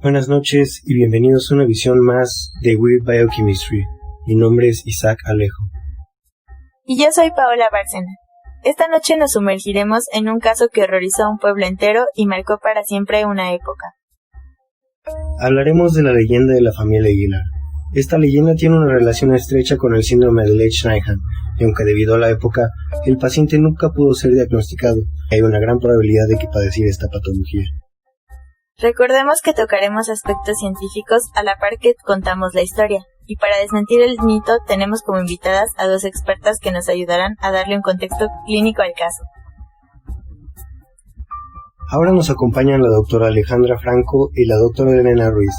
Buenas noches y bienvenidos a una visión más de Weird Biochemistry. Mi nombre es Isaac Alejo. Y yo soy Paola Bárcena. Esta noche nos sumergiremos en un caso que horrorizó a un pueblo entero y marcó para siempre una época. Hablaremos de la leyenda de la familia Aguilar. Esta leyenda tiene una relación estrecha con el síndrome de Lesch-Nyhan, y aunque debido a la época, el paciente nunca pudo ser diagnosticado, hay una gran probabilidad de que padeciera esta patología. Recordemos que tocaremos aspectos científicos a la par que contamos la historia, y para desmentir el mito tenemos como invitadas a dos expertas que nos ayudarán a darle un contexto clínico al caso. Ahora nos acompañan la doctora Alejandra Franco y la doctora Elena Ruiz.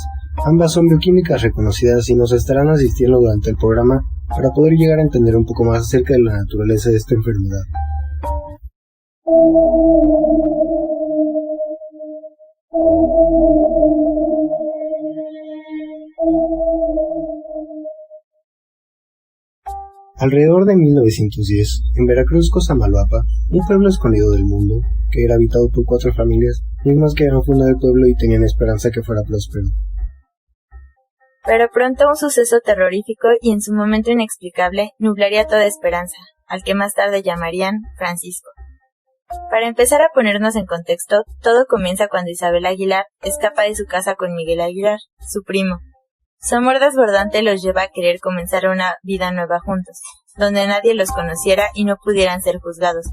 Ambas son bioquímicas reconocidas y nos estarán asistiendo durante el programa para poder llegar a entender un poco más acerca de la naturaleza de esta enfermedad. Alrededor de 1910, en Veracruz, Cosamaloapan, un pueblo escondido del mundo, que era habitado por 4 familias, mismas que habían fundado el pueblo y tenían esperanza que fuera próspero. Pero pronto un suceso terrorífico y en su momento inexplicable nublaría toda esperanza, al que más tarde llamarían Francisco. Para empezar a ponernos en contexto, todo comienza cuando Isabel Aguilar escapa de su casa con Miguel Aguilar, su primo. Su amor desbordante los lleva a querer comenzar una vida nueva juntos, donde nadie los conociera y no pudieran ser juzgados.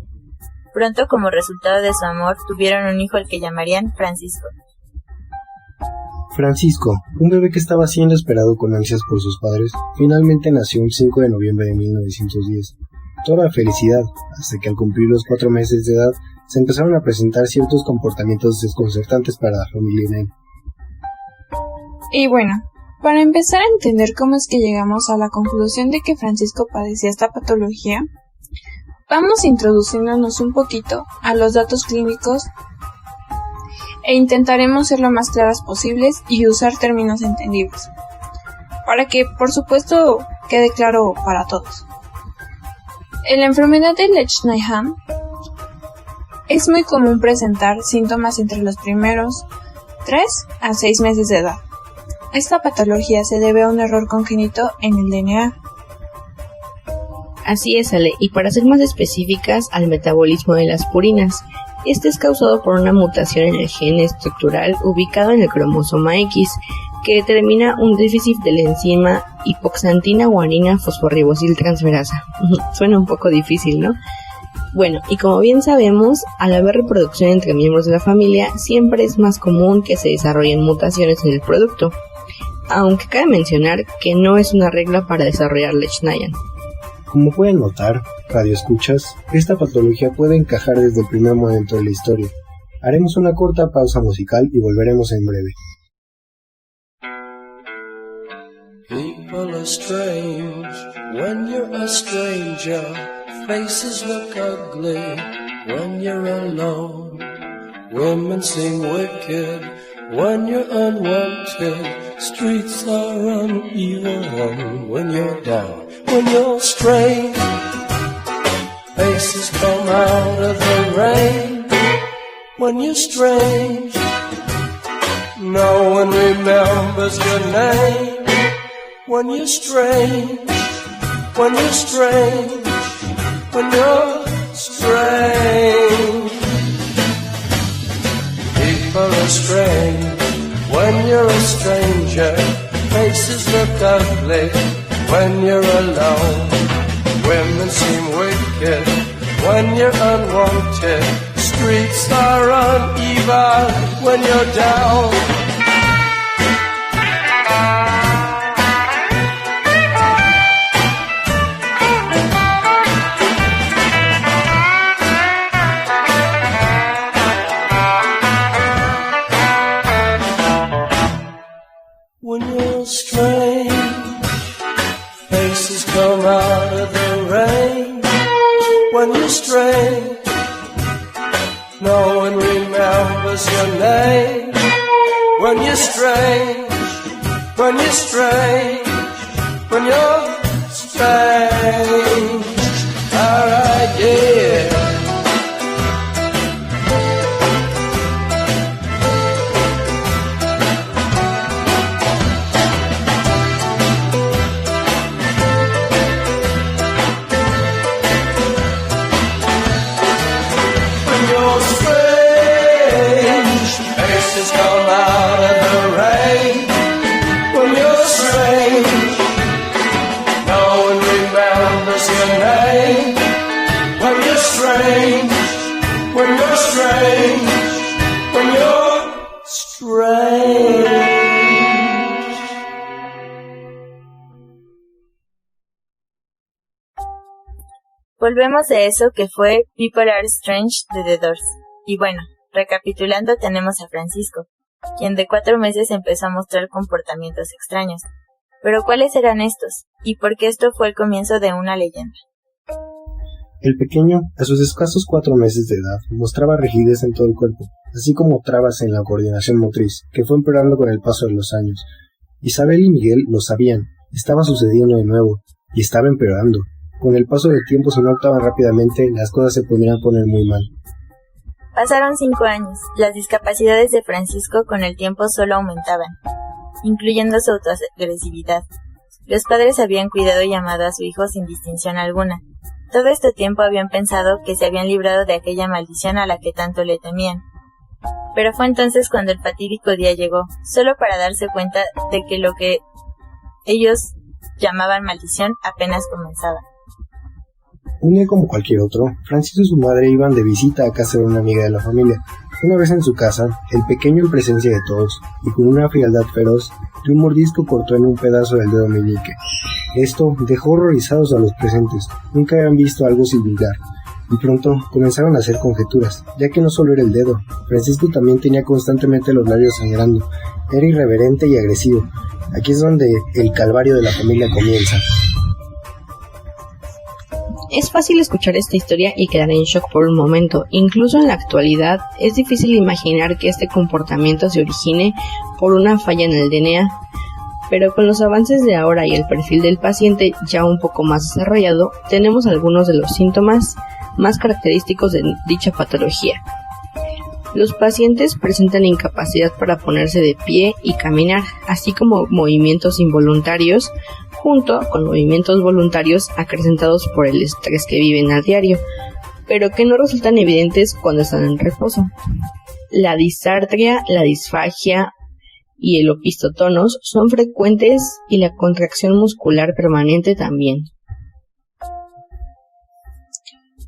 Pronto, como resultado de su amor, tuvieron un hijo al que llamarían Francisco. Francisco, un bebé que estaba siendo esperado con ansias por sus padres, finalmente nació un 5 de noviembre de 1910. Toda felicidad, hasta que al cumplir los 4 meses de edad, se empezaron a presentar ciertos comportamientos desconcertantes para la familia Nen. Y bueno, para empezar a entender cómo es que llegamos a la conclusión de que Francisco padecía esta patología, vamos introduciéndonos un poquito a los datos clínicos e intentaremos ser lo más claras posibles y usar términos entendibles, para que, por supuesto, quede claro para todos. En la enfermedad de Lesch-Nyhan es muy común presentar síntomas entre los primeros 3 a 6 meses de edad. Esta patología se debe a un error congénito en el DNA. Así es, Ale, y para ser más específicas, al metabolismo de las purinas. Este es causado por una mutación en el gen estructural ubicado en el cromosoma X, que determina un déficit de la enzima hipoxantina guanina fosforribosil transferasa. Suena un poco difícil, ¿no? Bueno, y como bien sabemos, al haber reproducción entre miembros de la familia, siempre es más común que se desarrollen mutaciones en el producto, aunque cabe mencionar que no es una regla para desarrollar Lesch-Nyhan. Como pueden notar, radioescuchas, esta patología puede encajar desde el primer momento de la historia. Haremos una corta pausa musical y volveremos en breve. People are strange when you're a stranger. Faces look ugly when you're alone. Women seem wicked when you're unwanted. Streets are uneven when you're down. When you're strange, faces come out of the rain. When you're strange, no one remembers your name. When you're strange, when you're strange, when you're strange. People are strange when you're a stranger. Faces look ugly when you're alone. Women seem wicked when you're unwanted. Streets are uneven when you're down. When you're strange, faces come out of the rain. When you're strange, no one remembers your name. When you're strange, when you're strange, when you're strange. Alright, yeah. strange faces come out of the rain. When you're strange, no one remembers your name. When you're strange, when you're strange, when you're strange. Volvemos a eso que fue People Are Strange de The Doors. Y bueno, recapitulando, tenemos a Francisco, quien de 4 meses empezó a mostrar comportamientos extraños. Pero ¿cuáles eran estos? ¿Y por qué esto fue el comienzo de una leyenda? El pequeño, a sus escasos 4 meses de edad, mostraba rigidez en todo el cuerpo, así como trabas en la coordinación motriz, que fue empeorando con el paso de los años. Isabel y Miguel lo sabían, estaba sucediendo de nuevo, y estaba empeorando. Con el paso del tiempo, si no actuaban rápidamente, las cosas se podrían poner muy mal. Pasaron 5 años. Las discapacidades de Francisco con el tiempo solo aumentaban, incluyendo su autoagresividad. Los padres habían cuidado y amado a su hijo sin distinción alguna. Todo este tiempo habían pensado que se habían librado de aquella maldición a la que tanto le temían. Pero fue entonces cuando el fatídico día llegó, solo para darse cuenta de que lo que ellos llamaban maldición apenas comenzaba. Un día como cualquier otro, Francisco y su madre iban de visita a casa de una amiga de la familia. Una vez en su casa, el pequeño en presencia de todos, y con una frialdad feroz, de un mordisco cortó en un pedazo del dedo meñique. Esto dejó horrorizados a los presentes. Nunca habían visto algo similar, y pronto comenzaron a hacer conjeturas, ya que no solo era el dedo, Francisco también tenía constantemente los labios sangrando. Era irreverente y agresivo. Aquí es donde el calvario de la familia comienza. Es fácil escuchar esta historia y quedar en shock por un momento. Incluso en la actualidad es difícil imaginar que este comportamiento se origine por una falla en el DNA, pero con los avances de ahora y el perfil del paciente ya un poco más desarrollado, tenemos algunos de los síntomas más característicos de dicha patología. Los pacientes presentan incapacidad para ponerse de pie y caminar, así como movimientos involuntarios, junto con movimientos voluntarios acrecentados por el estrés que viven a diario, pero que no resultan evidentes cuando están en reposo. La disartria, la disfagia y el opistotonos son frecuentes y la contracción muscular permanente también.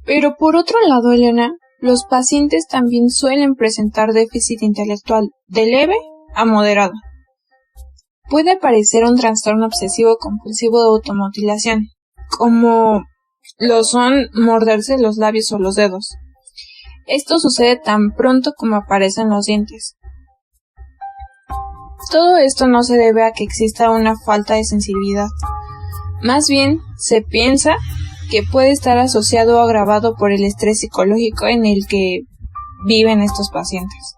Pero por otro lado, Elena, los pacientes también suelen presentar déficit intelectual de leve a moderado. Puede aparecer un trastorno obsesivo-compulsivo de automutilación, como lo son morderse los labios o los dedos. Esto sucede tan pronto como aparecen los dientes. Todo esto no se debe a que exista una falta de sensibilidad. Más bien, se piensa que puede estar asociado o agravado por el estrés psicológico en el que viven estos pacientes.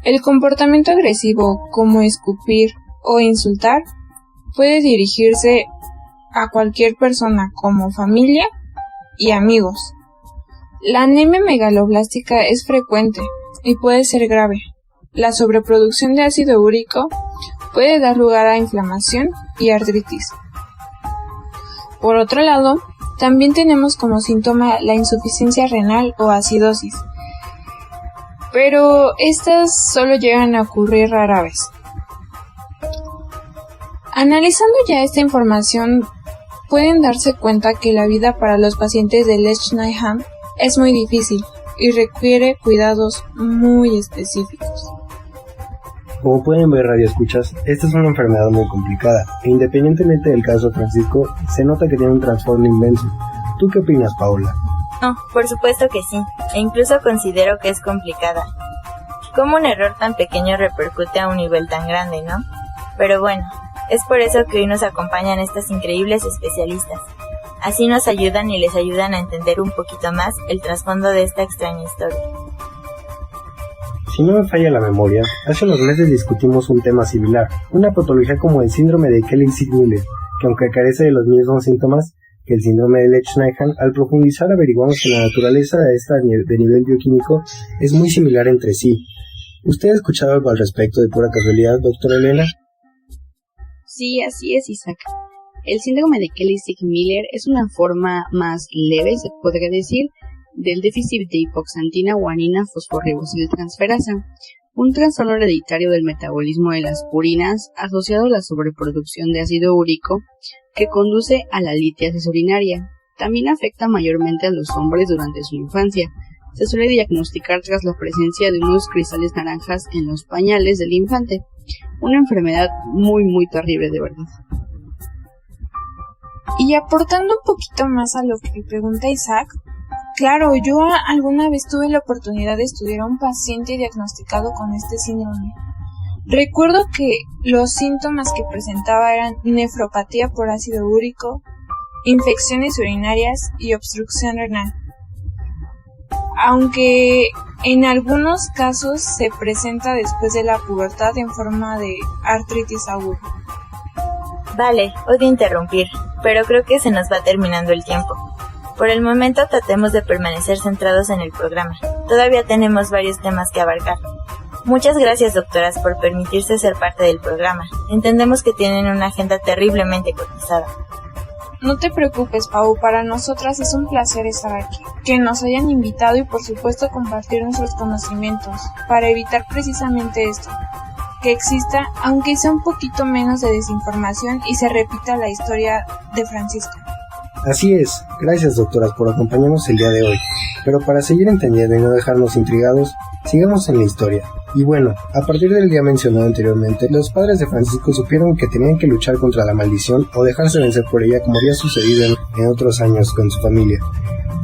El comportamiento agresivo, como escupir o insultar, puede dirigirse a cualquier persona como familia y amigos. La anemia megaloblástica es frecuente y puede ser grave. La sobreproducción de ácido úrico puede dar lugar a inflamación y artritis. Por otro lado, también tenemos como síntoma la insuficiencia renal o acidosis, pero estas solo llegan a ocurrir rara vez. Analizando ya esta información, pueden darse cuenta que la vida para los pacientes de Lesch-Nyhan es muy difícil y requiere cuidados muy específicos. Como pueden ver, radioescuchas, esta es una enfermedad muy complicada, e independientemente del caso de Francisco, se nota que tiene un trastorno inmenso. ¿Tú qué opinas, Paola? No, por supuesto que sí, e incluso considero que es complicada. ¿Cómo un error tan pequeño repercute a un nivel tan grande, no? Pero bueno, es por eso que hoy nos acompañan estas increíbles especialistas. Así nos ayudan y les ayudan a entender un poquito más el trasfondo de esta extraña historia. Si no me falla la memoria, hace unos meses discutimos un tema similar, una patología como el síndrome de Kelly-Sigmiller, que aunque carece de los mismos síntomas que el síndrome de Lesch-Nyhan, al profundizar averiguamos que la naturaleza de esta de nivel bioquímico es muy similar entre sí. ¿Usted ha escuchado algo al respecto de pura casualidad, doctora Elena? Sí, así es, Isaac. El síndrome de Kelly-Sigmiller es una forma más leve, se podría decir, del déficit de hipoxantina guanina fosforribosiltransferasa, un trastorno hereditario del metabolismo de las purinas asociado a la sobreproducción de ácido úrico que conduce a la litiasis urinaria. También afecta mayormente a los hombres durante su infancia. Se suele diagnosticar tras la presencia de unos cristales naranjas en los pañales del infante. Una enfermedad muy terrible, de verdad. Y aportando un poquito más a lo que pregunta Isaac, claro, yo alguna vez tuve la oportunidad de estudiar a un paciente diagnosticado con este síndrome. Recuerdo que los síntomas que presentaba eran nefropatía por ácido úrico, infecciones urinarias y obstrucción renal. Aunque en algunos casos se presenta después de la pubertad en forma de artritis aguda. Vale, odio interrumpir, pero creo que se nos va terminando el tiempo. Por el momento tratemos de permanecer centrados en el programa. Todavía tenemos varios temas que abarcar. Muchas gracias, doctoras, por permitirse ser parte del programa. Entendemos que tienen una agenda terriblemente cotizada. No te preocupes, Pau, para nosotras es un placer estar aquí, que nos hayan invitado y por supuesto compartir nuestros conocimientos, para evitar precisamente esto, que exista, aunque sea un poquito menos de desinformación y se repita la historia de Francisco. Así es, gracias doctoras por acompañarnos el día de hoy, pero para seguir entendiendo y no dejarnos intrigados, sigamos en la historia. Y bueno, a partir del día mencionado anteriormente, los padres de Francisco supieron que tenían que luchar contra la maldición o dejarse vencer por ella como había sucedido en otros años con su familia.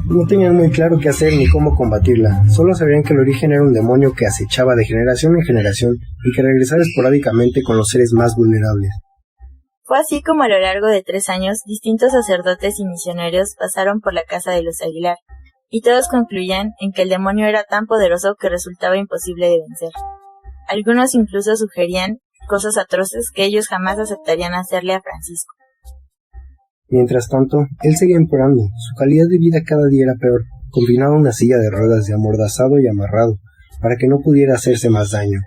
No tenían muy claro qué hacer ni cómo combatirla, solo sabían que el origen era un demonio que acechaba de generación en generación y que regresaba esporádicamente con los seres más vulnerables. Fue así como a lo largo de 3 años, distintos sacerdotes y misioneros pasaron por la casa de los Aguilar, y todos concluían en que el demonio era tan poderoso que resultaba imposible de vencer. Algunos incluso sugerían cosas atroces que ellos jamás aceptarían hacerle a Francisco. Mientras tanto, él seguía empeorando, su calidad de vida cada día era peor, confinado a una silla de ruedas de amordazado y amarrado, para que no pudiera hacerse más daño.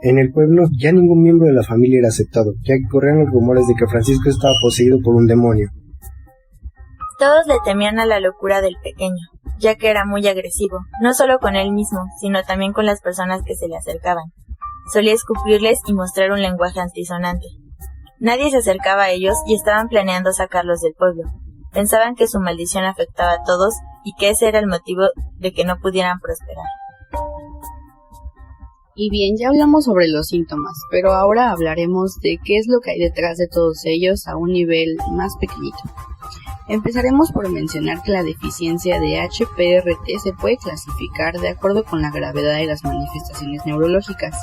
En el pueblo ya ningún miembro de la familia era aceptado, ya que corrían los rumores de que Francisco estaba poseído por un demonio. Todos le temían a la locura del pequeño, ya que era muy agresivo, no solo con él mismo, sino también con las personas que se le acercaban. Solía escupirles y mostrar un lenguaje antisonante. Nadie se acercaba a ellos y estaban planeando sacarlos del pueblo. Pensaban que su maldición afectaba a todos y que ese era el motivo de que no pudieran prosperar. Y bien, ya hablamos sobre los síntomas, pero ahora hablaremos de qué es lo que hay detrás de todos ellos a un nivel más pequeñito. Empezaremos por mencionar que la deficiencia de HPRT se puede clasificar de acuerdo con la gravedad de las manifestaciones neurológicas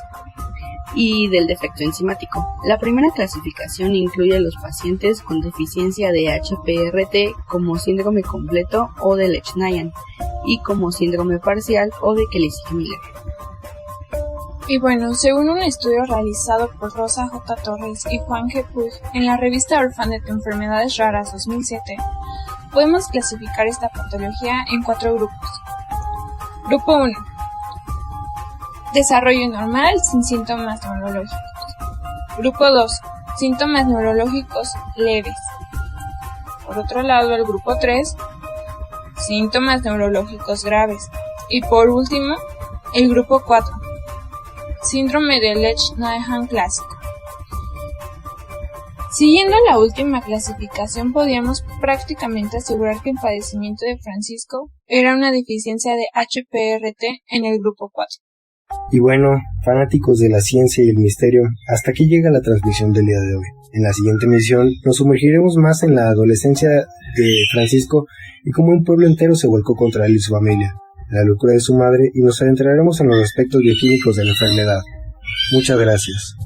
y del defecto enzimático. La primera clasificación incluye a los pacientes con deficiencia de HPRT como síndrome completo o de Lesch-Nyhan y como síndrome parcial o de Kelly-Miller. Y bueno, según un estudio realizado por Rosa J. Torres y Juan G. Puig en la revista Orphanet de Enfermedades Raras 2007, podemos clasificar esta patología en 4 grupos. Grupo 1. Desarrollo normal sin síntomas neurológicos. Grupo 2. Síntomas neurológicos leves. Por otro lado, el grupo 3. Síntomas neurológicos graves. Y por último, el grupo 4. Síndrome de Lesch-Nyhan clásico. Siguiendo la última clasificación, podíamos prácticamente asegurar que el padecimiento de Francisco era una deficiencia de HPRT en el grupo 4. Y bueno, fanáticos de la ciencia y el misterio, hasta aquí llega la transmisión del día de hoy. En la siguiente emisión nos sumergiremos más en la adolescencia de Francisco y cómo un pueblo entero se volcó contra él y su familia, la locura de su madre, y nos adentraremos en los aspectos bioquímicos de la enfermedad. Muchas gracias.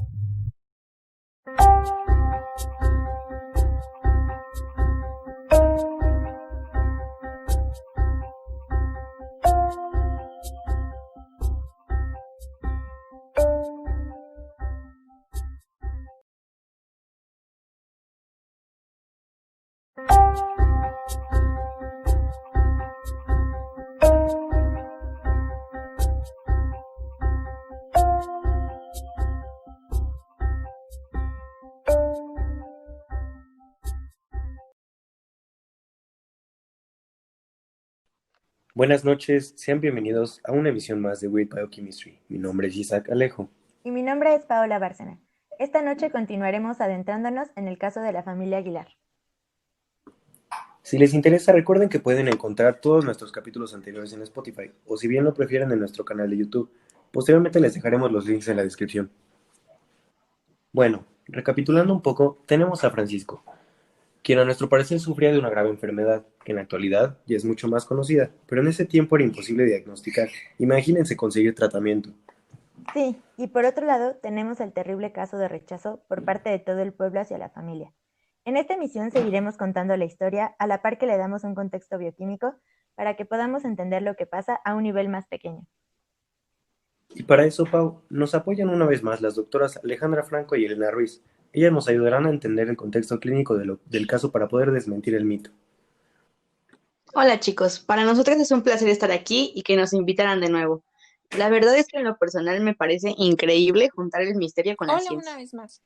Buenas noches, sean bienvenidos a una emisión más de Weird Biochemistry. Mi nombre es Isaac Alejo. Y mi nombre es Paola Bárcena. Esta noche continuaremos adentrándonos en el caso de la familia Aguilar. Si les interesa, recuerden que pueden encontrar todos nuestros capítulos anteriores en Spotify, o si bien lo prefieren en nuestro canal de YouTube. Posteriormente les dejaremos los links en la descripción. Bueno, recapitulando un poco, tenemos a Francisco, quien a nuestro parecer sufría de una grave enfermedad, que en la actualidad ya es mucho más conocida, pero en ese tiempo era imposible diagnosticar. Imagínense conseguir tratamiento. Sí, y por otro lado tenemos el terrible caso de rechazo por parte de todo el pueblo hacia la familia. En esta emisión seguiremos contando la historia a la par que le damos un contexto bioquímico para que podamos entender lo que pasa a un nivel más pequeño. Y para eso, Pau, nos apoyan una vez más las doctoras Alejandra Franco y Elena Ruiz. Ellas nos ayudarán a entender el contexto clínico del caso para poder desmentir el mito. Hola chicos, para nosotros es un placer estar aquí y que nos invitaran de nuevo. La verdad es que en lo personal me parece increíble juntar el misterio con la Hola ciencia. una vez más.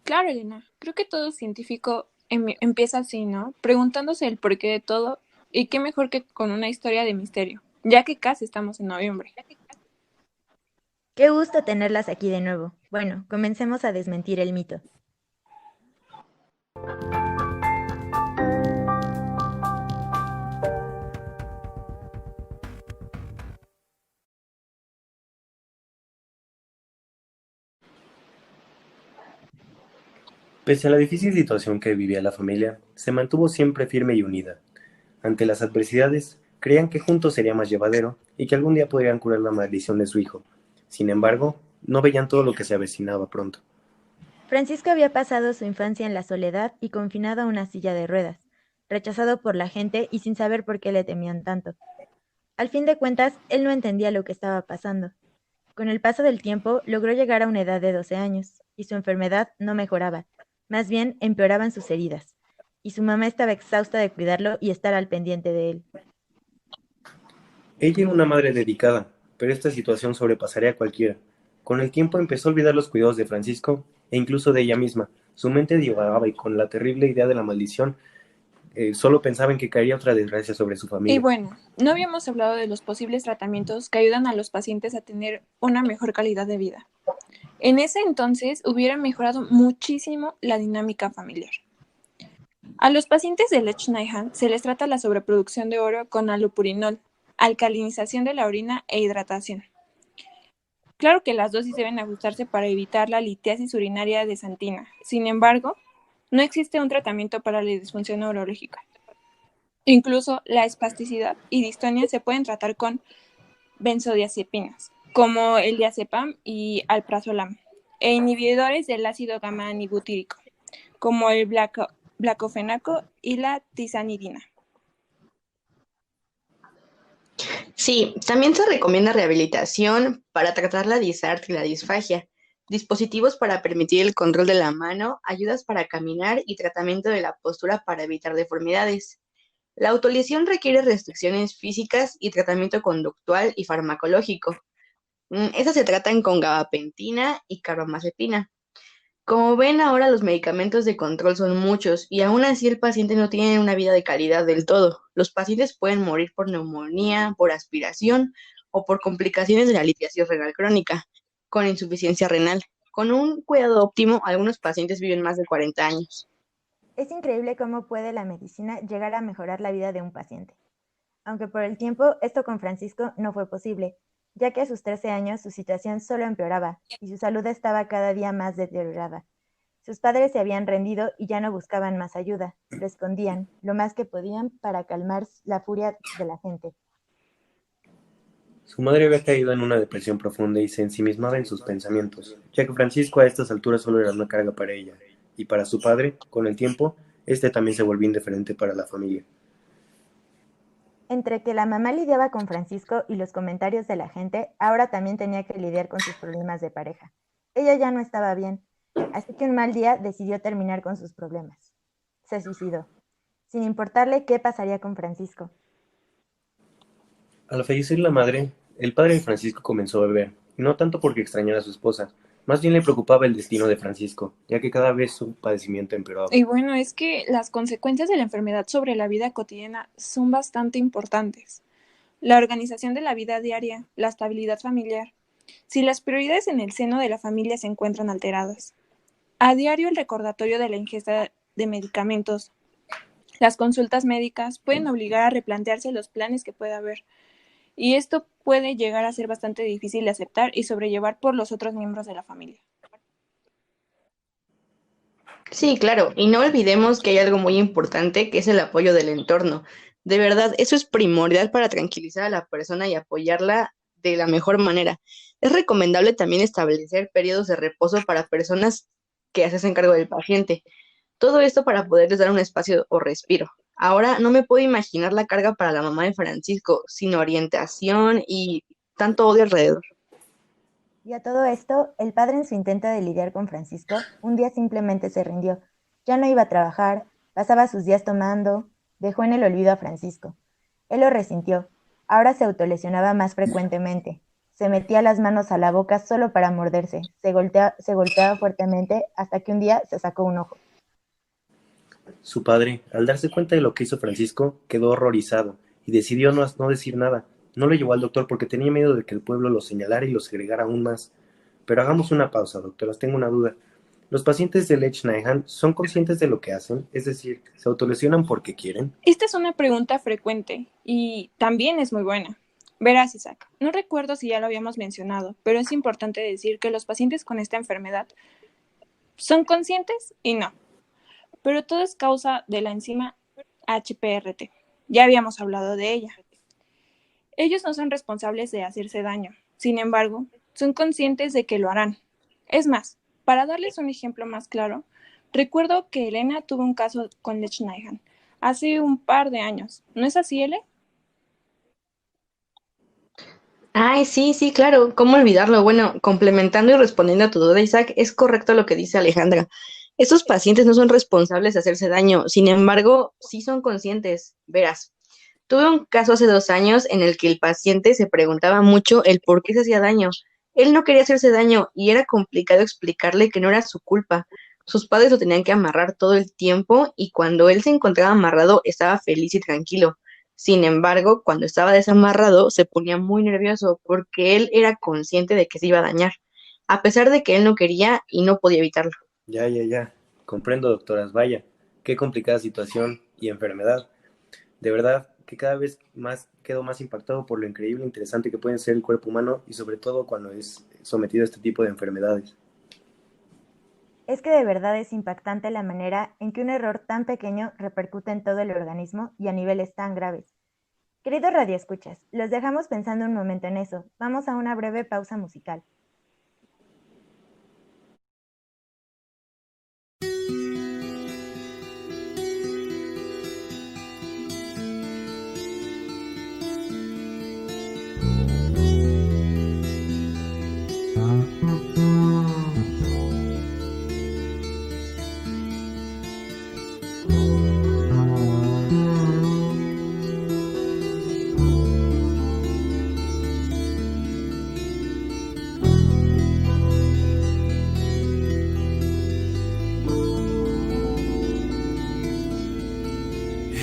Claro, Elena, creo que todo científico empieza así, ¿no? Preguntándose el porqué de todo y qué mejor que con una historia de misterio, ya que casi estamos en noviembre. Qué gusto tenerlas aquí de nuevo. Bueno, comencemos a desmentir el mito. Pese a la difícil situación que vivía la familia, se mantuvo siempre firme y unida. Ante las adversidades, creían que juntos sería más llevadero y que algún día podrían curar la maldición de su hijo. Sin embargo, no veían todo lo que se avecinaba pronto. Francisco había pasado su infancia en la soledad y confinado a una silla de ruedas, rechazado por la gente y sin saber por qué le temían tanto. Al fin de cuentas, él no entendía lo que estaba pasando. Con el paso del tiempo, logró llegar a una edad de 12 años, y su enfermedad no mejoraba, más bien empeoraban sus heridas, y su mamá estaba exhausta de cuidarlo y estar al pendiente de él. Ella era una madre dedicada, pero esta situación sobrepasaría a cualquiera. Con el tiempo empezó a olvidar los cuidados de Francisco e incluso de ella misma. Su mente divagaba y con la terrible idea de la maldición, solo pensaba en que caería otra desgracia sobre su Y familia. bueno, no habíamos hablado de los posibles tratamientos que ayudan a los pacientes a tener una mejor calidad de vida. En ese entonces hubiera mejorado muchísimo la dinámica familiar. A los pacientes de Lesch-Nyhan se les trata la sobreproducción de oro con allopurinol, alcalinización de la orina e hidratación. Claro que las dosis deben ajustarse para evitar la litiasis urinaria de Santina. Sin embargo, no existe un tratamiento para la disfunción neurológica. Incluso la espasticidad y distonia se pueden tratar con benzodiazepinas, como el diazepam y alprazolam, e inhibidores del ácido gamma-anibutírico, como el blacofenaco y la tizanidina. Sí, también se recomienda rehabilitación para tratar la disartria y la disfagia, dispositivos para permitir el control de la mano, ayudas para caminar y tratamiento de la postura para evitar deformidades. La autolesión requiere restricciones físicas y tratamiento conductual y farmacológico. Estas se tratan con gabapentina y carbamazepina. Como ven, ahora los medicamentos de control son muchos y aún así el paciente no tiene una vida de calidad del todo. Los pacientes pueden morir por neumonía, por aspiración o por complicaciones de la litiasis renal crónica, con insuficiencia renal. Con un cuidado óptimo, algunos pacientes viven más de 40 años. Es increíble cómo puede la medicina llegar a mejorar la vida de un paciente. Aunque por el tiempo esto con Francisco no fue posible, ya que a sus 13 años su situación solo empeoraba y su salud estaba cada día más deteriorada. Sus padres se habían rendido y ya no buscaban más ayuda, lo escondían lo más que podían para calmar la furia de la gente. Su madre había caído en una depresión profunda y se ensimismaba en sus pensamientos, ya que Francisco a estas alturas solo era una carga para ella, y para su padre, con el tiempo, este también se volvió indiferente para la familia. Entre que la mamá lidiaba con Francisco y los comentarios de la gente, ahora también tenía que lidiar con sus problemas de pareja. Ella ya no estaba bien, así que un mal día decidió terminar con sus problemas. Se suicidó, sin importarle qué pasaría con Francisco. Al fallecer la madre, el padre de Francisco comenzó a beber, y no tanto porque extrañara a su esposa, más bien le preocupaba el destino de Francisco, ya que cada vez su padecimiento empeoraba. Y bueno, es que las consecuencias de la enfermedad sobre la vida cotidiana son bastante importantes. la organización de la vida diaria, la estabilidad familiar, si las prioridades en el seno de la familia se encuentran alteradas. A diario el recordatorio de la ingesta de medicamentos, las consultas médicas pueden obligar a replantearse los planes que pueda haber, y esto puede llegar a ser bastante difícil de aceptar y sobrellevar por los otros miembros de la familia. Sí, claro, y no olvidemos que hay algo muy importante que es el apoyo del entorno. De verdad, eso es primordial para tranquilizar a la persona y apoyarla de la mejor manera. Es recomendable también establecer periodos de reposo para personas que se hacen cargo del paciente. Todo esto para poderles dar un espacio o respiro. Ahora no me puedo imaginar la carga para la mamá de Francisco, sin orientación y tanto odio alrededor. Y a todo esto, el padre en su intento de lidiar con Francisco, un día simplemente se rindió. Ya no iba a trabajar, pasaba sus días tomando, dejó en el olvido a Francisco. Él lo resintió. Ahora se autolesionaba más frecuentemente. Se metía las manos a la boca solo para morderse. Se golpeaba fuertemente hasta que un día se sacó un ojo. Su padre, al darse cuenta de lo que hizo Francisco, quedó horrorizado y decidió no decir nada. No lo llevó al doctor porque tenía miedo de que el pueblo lo señalara y lo segregara aún más. Pero hagamos una pausa, doctoras, tengo una duda. ¿Los pacientes de Lesch-Nyhan son conscientes de lo que hacen? Es decir, ¿se autolesionan porque quieren? Esta es una pregunta frecuente y también es muy buena. Verás, Isaac, no recuerdo si ya lo habíamos mencionado, pero es importante decir que los pacientes con esta enfermedad son conscientes y no. Pero todo es causa de la enzima HPRT. Ya habíamos hablado de ella. Ellos no son responsables de hacerse daño. Sin embargo, son conscientes de que lo harán. Es más, para darles un ejemplo más claro, recuerdo que Elena tuvo un caso con Lesch-Nyhan hace un par de años. ¿No es así, Ele? Ay, sí, sí, claro, ¿cómo olvidarlo? Bueno, complementando y respondiendo a tu duda, Isaac, es correcto lo que dice Alejandra. Estos pacientes no son responsables de hacerse daño, sin embargo, sí son conscientes. Verás, tuve un caso hace 2 años en el que el paciente se preguntaba mucho el por qué se hacía daño. Él no quería hacerse daño y era complicado explicarle que no era su culpa. Sus padres lo tenían que amarrar todo el tiempo y cuando él se encontraba amarrado estaba feliz y tranquilo. Sin embargo, cuando estaba desamarrado se ponía muy nervioso porque él era consciente de que se iba a dañar, a pesar de que él no quería y no podía evitarlo. Ya. Comprendo, doctoras. Vaya, qué complicada situación y enfermedad. De verdad que cada vez más quedo más impactado por lo increíble e interesante que puede ser el cuerpo humano y sobre todo cuando es sometido a este tipo de enfermedades. Es que de verdad es impactante la manera en que un error tan pequeño repercute en todo el organismo y a niveles tan graves. Queridos radioescuchas, los dejamos pensando un momento en eso. Vamos a una breve pausa musical.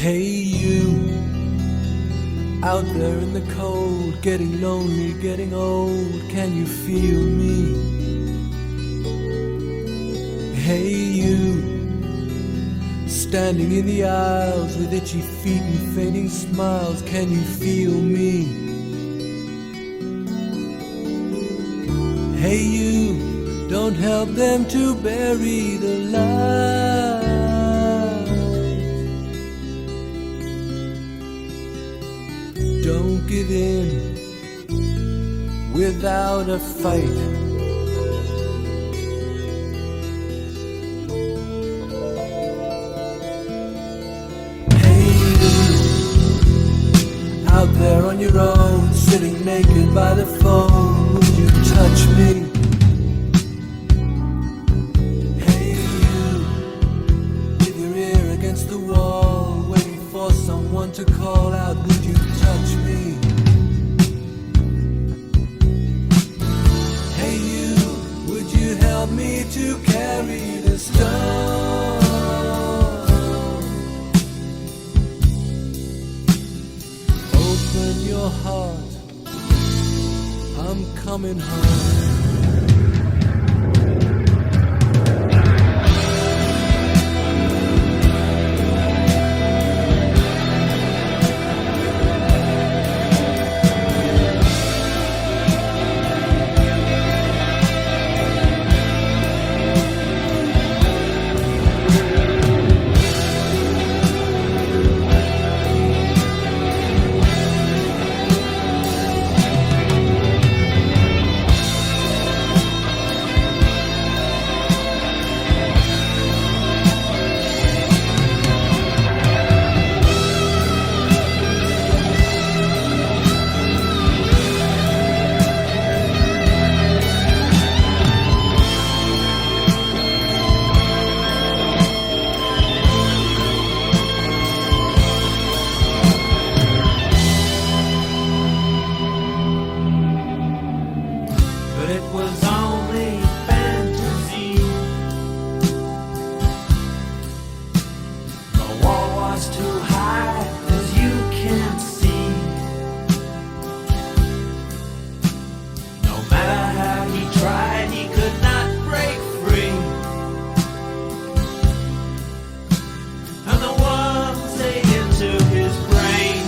Hey you, out there in the cold, getting lonely, getting old, can you feel me? Hey you, standing in the aisles with itchy feet and fading smiles, can you feel me? Hey you, don't help them to bury the light. Don't give in without a fight. Hey you, out there on your own, sitting naked by the phone, would you touch me? Hey you, with your ear against the wall, waiting for someone to call out, would you touch me? Hey you, would you help me to carry the stone? Open your heart coming home. But it was only fantasy. The wall was too high, as you can see. No matter how he tried, he could not break free. And the worms ate into his brain.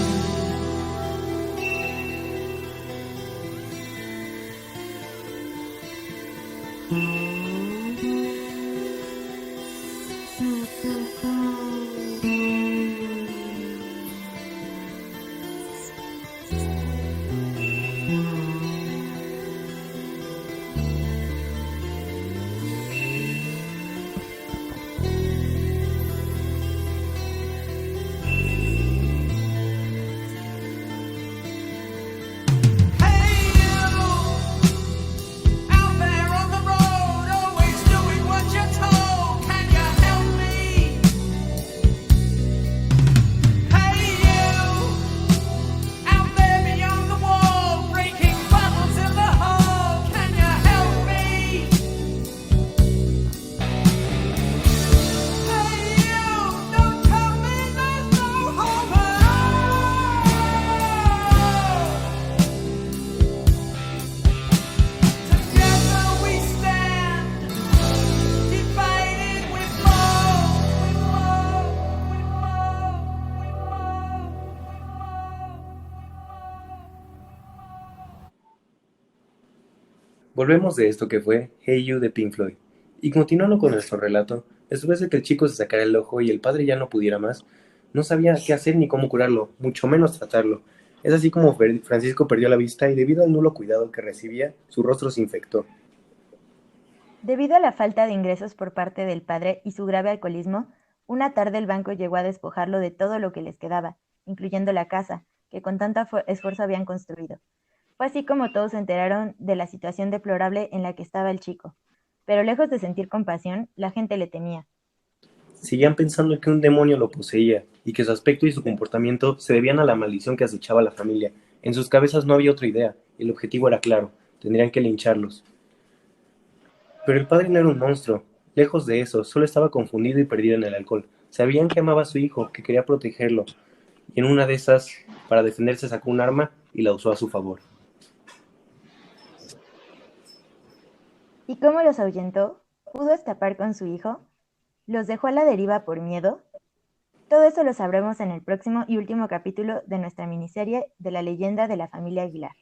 Volvemos de esto que fue Hey You de Pink Floyd. Y continuando con nuestro relato, después de que el chico se sacara el ojo y el padre ya no pudiera más, no sabía qué hacer ni cómo curarlo, mucho menos tratarlo. Es así como Francisco perdió la vista y debido al nulo cuidado que recibía, su rostro se infectó. Debido a la falta de ingresos por parte del padre y su grave alcoholismo, una tarde el banco llegó a despojarlo de todo lo que les quedaba, incluyendo la casa, que con tanto esfuerzo habían construido. Fue así como todos se enteraron de la situación deplorable en la que estaba el chico. Pero lejos de sentir compasión, la gente le temía. Seguían pensando que un demonio lo poseía y que su aspecto y su comportamiento se debían a la maldición que acechaba a la familia. En sus cabezas no había otra idea, el objetivo era claro, tendrían que lincharlos. Pero el padre no era un monstruo, lejos de eso, solo estaba confundido y perdido en el alcohol. Sabían que amaba a su hijo, que quería protegerlo, y en una de esas, para defenderse sacó un arma y la usó a su favor. ¿Y cómo los ahuyentó? ¿Pudo escapar con su hijo? ¿Los dejó a la deriva por miedo? Todo eso lo sabremos en el próximo y último capítulo de nuestra miniserie de la leyenda de la familia Aguilar.